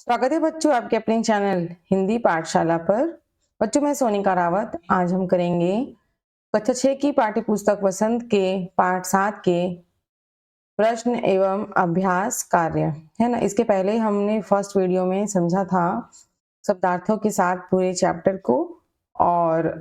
स्वागत है बच्चों आपके अपने चैनल हिंदी पाठशाला पर। बच्चों मैं सोनिका रावत। आज हम करेंगे कक्षा 6 की पाठ्य पुस्तक वसंत के पाठ 7 के प्रश्न एवं अभ्यास कार्य, है ना। इसके पहले हमने फर्स्ट वीडियो में समझा था शब्दार्थों के साथ पूरे चैप्टर को। और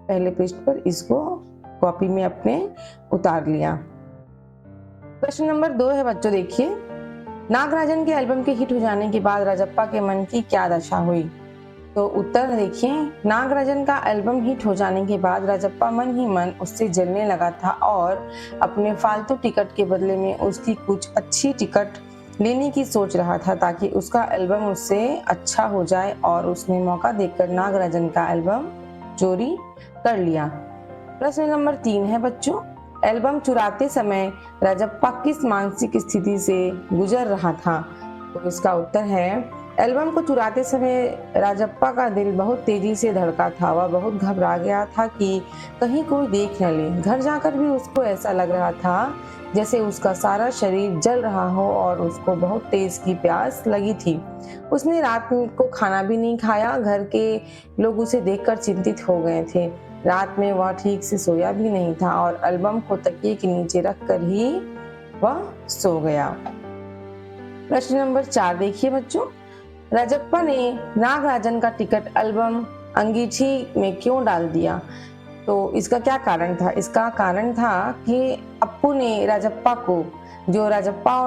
पहले पृष्ठ पर इसको कॉपी में अपने उतार लिया। प्रश्न नंबर 2 है बच्चों, देखिए। नागराजन के एल्बम के हिट हो जाने के बाद राजप्पा के मन की क्या दशा हुई? तो उत्तर देखिए, नागराजन का एल्बम हिट हो जाने के बाद राजप्पा मन ही मन उससे जलने लगा था और अपने फालतू टिकट के बदले में उसकी कुछ अच्छी टिकट लेने की सोच रहा था ताकि उसका एल्बम उससे अच्छा हो जाए। और उसने मौका देखकर नागराजन का एल्बम चोरी कर लिया। प्रश्न नंबर 3 है बच्चों, एल्बम चुराते समय राजप्पा किस मानसिक स्थिति से गुजर रहा था? तो इसका उत्तर है, एल्बम को चुराते समय राजप्पा का दिल बहुत तेजी से धड़का था। वह बहुत घबरा गया था कि कहीं कोई देख न ले। घर जाकर भी उसको ऐसा लग रहा था जैसे उसका सारा शरीर जल रहा हो और उसको बहुत तेज की प्यास लगी थी। उसने रात को खाना भी नहीं खाया। घर के लोग उसे देखकर चिंतित हो गए थे। रात में वह ठीक से सोया भी नहीं था और एल्बम को तकिए के नीचे रखकर ही वह सो गया। प्रश्न नंबर 4 देखिए बच्चों, राजप्पा ने नागराजन का टिकट एल्बम अंगीठी में क्यों डाल दिया? तो इसका क्या कारण था? इसका कारण था कि अप्पू ने राजप्पा को, जो राजप्पा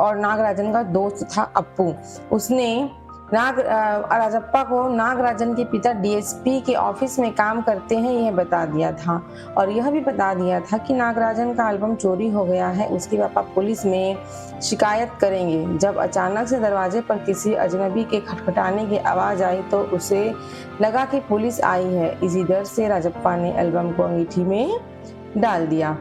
और नागराजन का दोस्त था अप्पू, उसने राजप्पा को नागराजन के पिता डीएसपी के ऑफिस में काम करते हैं यह बता दिया था। और यह भी बता दिया था कि नागराजन का एल्बम चोरी हो गया है। उसके पापा पुलिस में शिकायत करेंगे। जब अचानक से दरवाजे पर किसी अजनबी के खटखटाने की आवाज आई तो उसे लगा कि पुलिस आई है। इसी डर से राजप्पा ने एल्बम को अंगीठी में डाल दिया।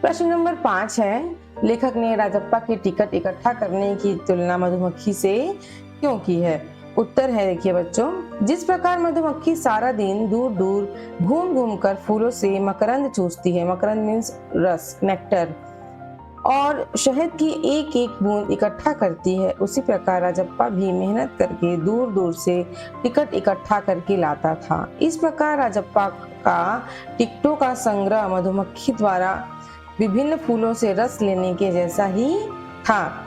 प्रश्न नंबर 5 है, लेखक ने राजप्पा की टिकट इकट्ठा करने की तुलना मधुमक्खी से क्यों की है? उत्तर है, देखिए बच्चों, जिस प्रकार मधुमक्खी सारा दिन दूर दूर घूम घूम कर फूलों से मकरंद चूसती है, मकरंद मीन्स रस, नेक्टर, और शहद की एक एक बूंद इकट्ठा करती है, उसी प्रकार राजप्पा भी मेहनत करके दूर दूर से टिकट इकट्ठा करके लाता था। इस प्रकार राजप्पा का टिकटों का संग्रह मधुमक्खी द्वारा विभिन्न फूलों से रस लेने के जैसा ही था।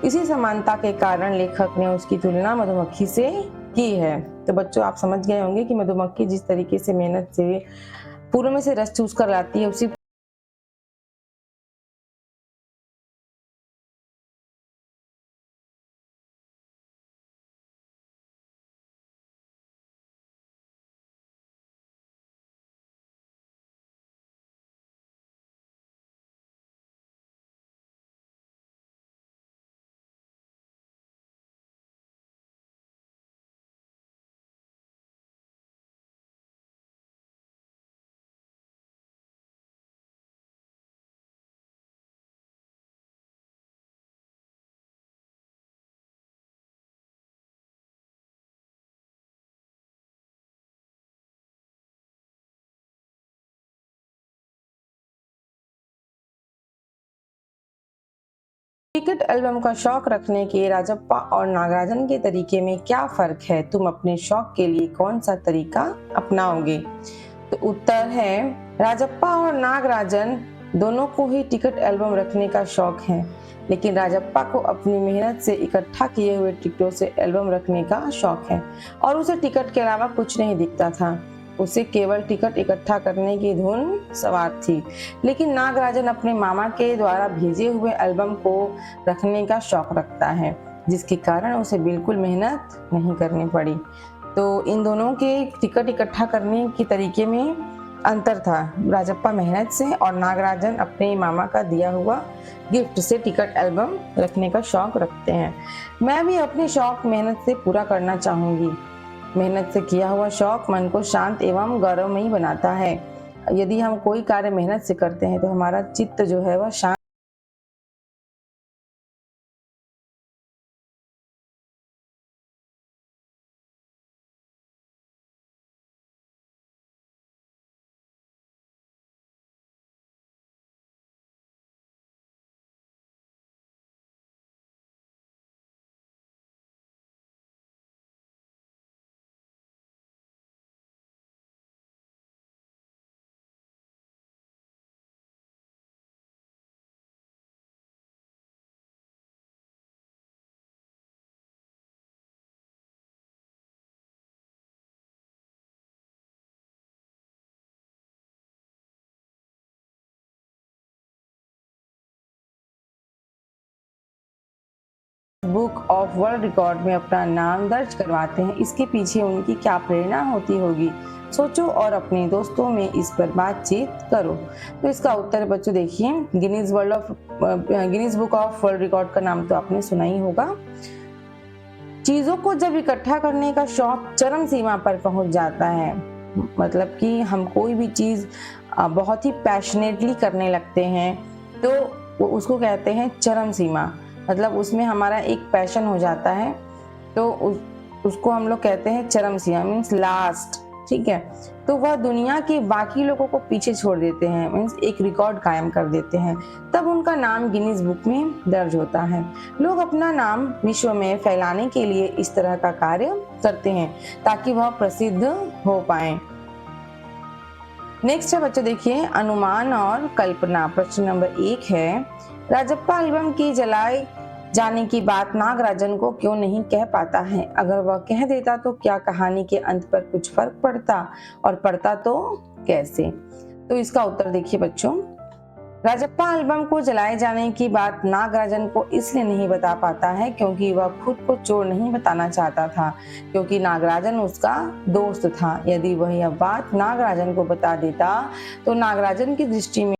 इसी समानता के कारण लेखक ने उसकी तुलना मधुमक्खी से की है। तो बच्चों आप समझ गए होंगे कि मधुमक्खी जिस तरीके से मेहनत से फूलों में से रस चूस कर लाती है, उसी टिकट एल्बम का शौक रखने के राजप्पा और नागराजन के तरीके में क्या फर्क है? तुम अपने शौक के लिए कौन सा तरीका अपनाओगे? तो उत्तर है राजप्पा और नागराजन दोनों को ही टिकट एल्बम रखने का शौक है, लेकिन राजप्पा को अपनी मेहनत से इकट्ठा किए हुए टिकटों से एल्बम रखने का शौक है और उसे टिकट के अलावा कुछ नहीं दिखता था। उसे केवल टिकट इकट्ठा करने की धुन सवार थी। लेकिन नागराजन अपने मामा के द्वारा भेजे हुए एल्बम को रखने का शौक रखता है, जिसके कारण उसे बिल्कुल मेहनत नहीं करनी पड़ी। तो इन दोनों के टिकट इकट्ठा करने के तरीके में अंतर था। राजप्पा मेहनत से और नागराजन अपने मामा का दिया हुआ गिफ्ट से टिकट एल्बम रखने का शौक रखते हैं। मैं भी अपने शौक मेहनत से पूरा करना चाहूंगी। मेहनत से किया हुआ शौक मन को शांत एवं गौरवमयी बनाता है। यदि हम कोई कार्य मेहनत से करते हैं तो हमारा चित्त जो है वह शांत बुक ऑफ वर्ल्ड रिकॉर्ड में अपना नाम दर्ज करवाते हैं। इसके पीछे उनकी क्या प्रेरणा होती होगी, सोचो और अपने दोस्तों में इस पर बातचीत करो। तो इसका उत्तर बच्चों देखिए, Guinness book of world record का नाम तो आपने सुना ही होगा। चीजों को जब इकट्ठा करने का शौक चरम सीमा पर पहुंच जाता है, मतलब कि हम कोई भी चीज बहुत ही पैशनेटली करने लगते हैं, तो उसको कहते हैं चरम सीमा। मतलब उसमें हमारा एक पैशन हो जाता है, तो उसको हम लोग कहते हैं चरम सीमा, मीन्स लास्ट। ठीक है, तो वह दुनिया के बाकी लोगों को पीछे छोड़ देते हैं, मीन्स एक रिकॉर्ड कायम कर देते हैं। तब उनका नाम गिनीज बुक में दर्ज होता है। लोग अपना नाम विश्व में फैलाने के लिए इस तरह का कार्य करते हैं ताकि वह प्रसिद्ध हो पाए। नेक्स्ट है बच्चों देखिए, अनुमान और कल्पना। प्रश्न नंबर 1 है, राजप्पा एल्बम की जलाए जाने की बात नागराजन को क्यों नहीं कह पाता है? अगर वह कह देता तो क्या कहानी के अंत पर कुछ फर्क पड़ता, और पड़ता तो कैसे? तो इसका उत्तर देखिए बच्चों, राजप्पा एल्बम को जलाए जाने की बात नागराजन को इसलिए नहीं बता पाता है क्योंकि वह खुद को चोर नहीं बताना चाहता था, क्योंकि नागराजन उसका दोस्त था। यदि वह यह बात नागराजन को बता देता तो नागराजन की दृष्टि में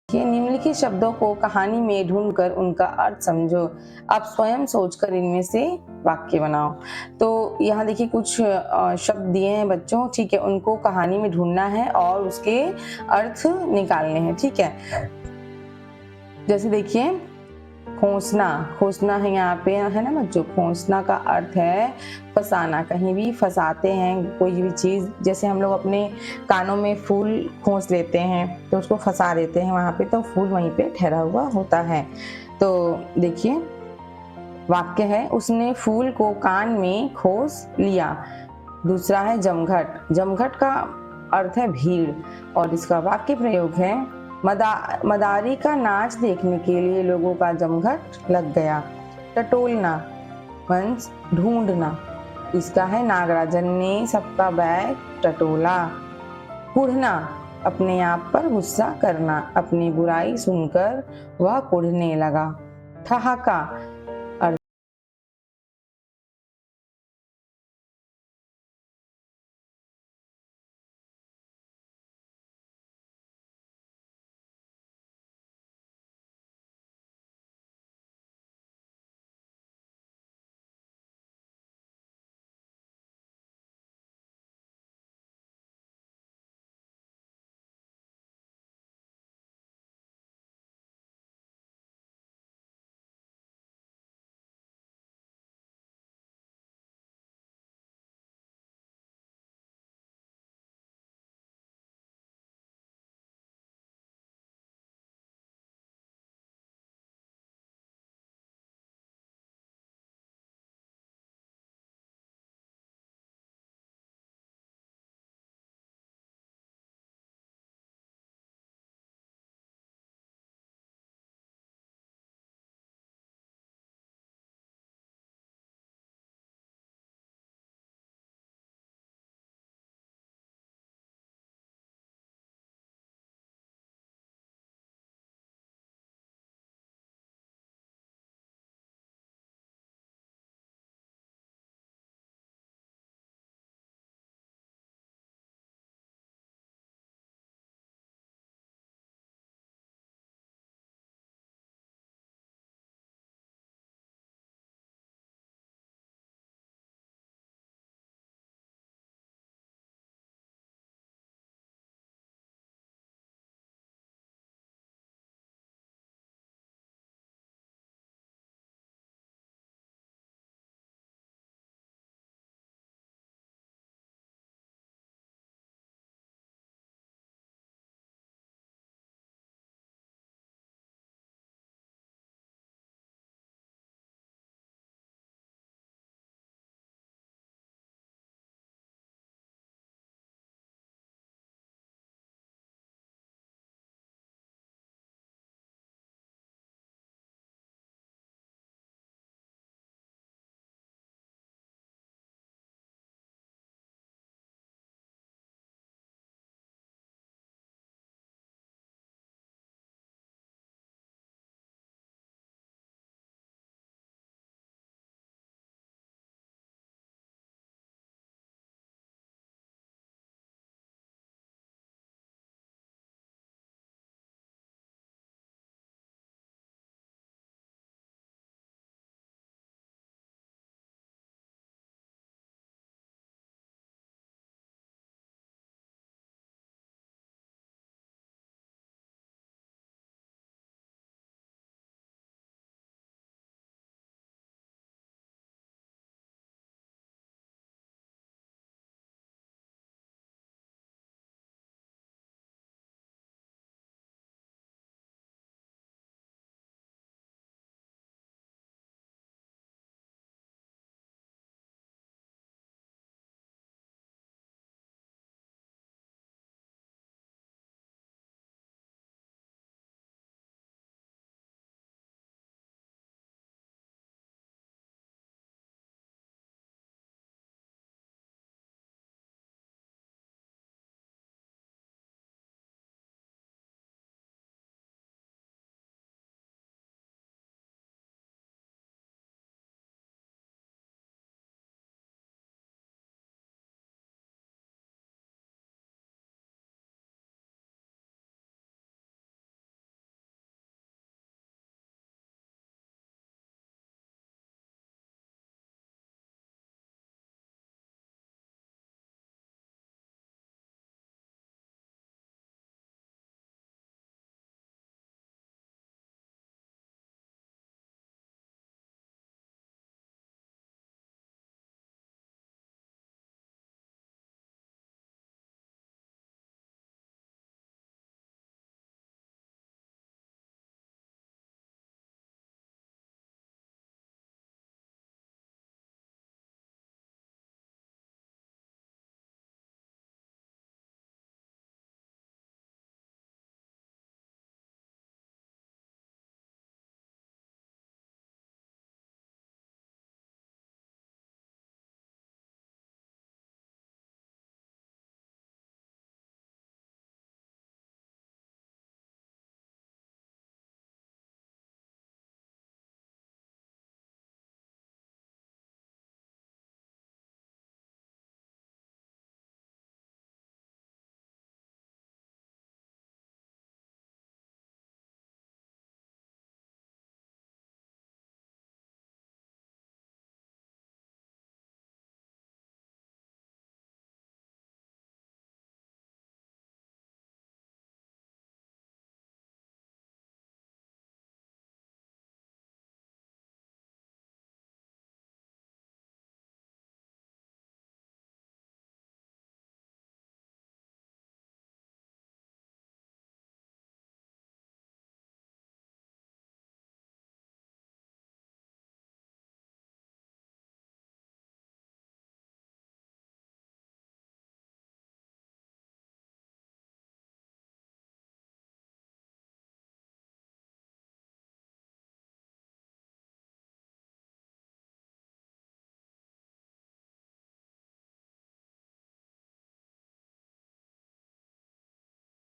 ये निम्नलिखित शब्दों को कहानी में ढूंढकर उनका अर्थ समझो। आप स्वयं सोचकर इनमें से वाक्य बनाओ। तो यहाँ देखिए कुछ शब्द दिए हैं बच्चों, ठीक है, उनको कहानी में ढूंढना है और उसके अर्थ निकालने हैं। ठीक है, जैसे देखिए, खोसना, खोसना है यहाँ पे, है ना बच्चों। खोसना का अर्थ है फंसाना, कहीं भी फंसाते हैं कोई भी चीज़। जैसे हम लोग अपने कानों में फूल खोस लेते हैं तो उसको फंसा देते हैं वहाँ पे, तो फूल वहीं पे ठहरा हुआ होता है। तो देखिए वाक्य है, उसने फूल को कान में खोस लिया। दूसरा है जमघट। जमघट का अर्थ है भीड़, और इसका वाक्य प्रयोग है, मदारी का नाच देखने के लिए लोगों का जमघट लग गया। टटोलना मीन्स ढूंढना। इसका है, नागराजन ने सबका बैग टटोला। कुढ़ना, अपने आप पर गुस्सा करना, अपनी बुराई सुनकर वह कुढ़ने लगा। ठहाका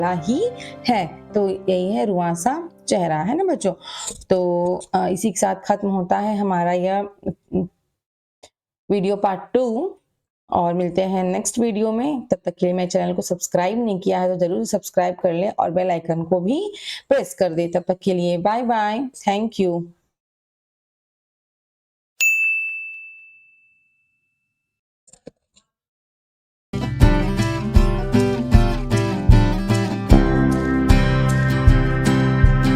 ही है। तो यही है रुआंसा चेहरा, है ना बच्चों। तो इसी के साथ खत्म होता है हमारा यह वीडियो पार्ट 2 और मिलते हैं नेक्स्ट वीडियो में। तब तक के लिए मेरे चैनल को सब्सक्राइब नहीं किया है तो जरूर सब्सक्राइब कर ले और बेल आइकन को भी प्रेस कर दे। तब तक के लिए बाय बाय, थैंक यू।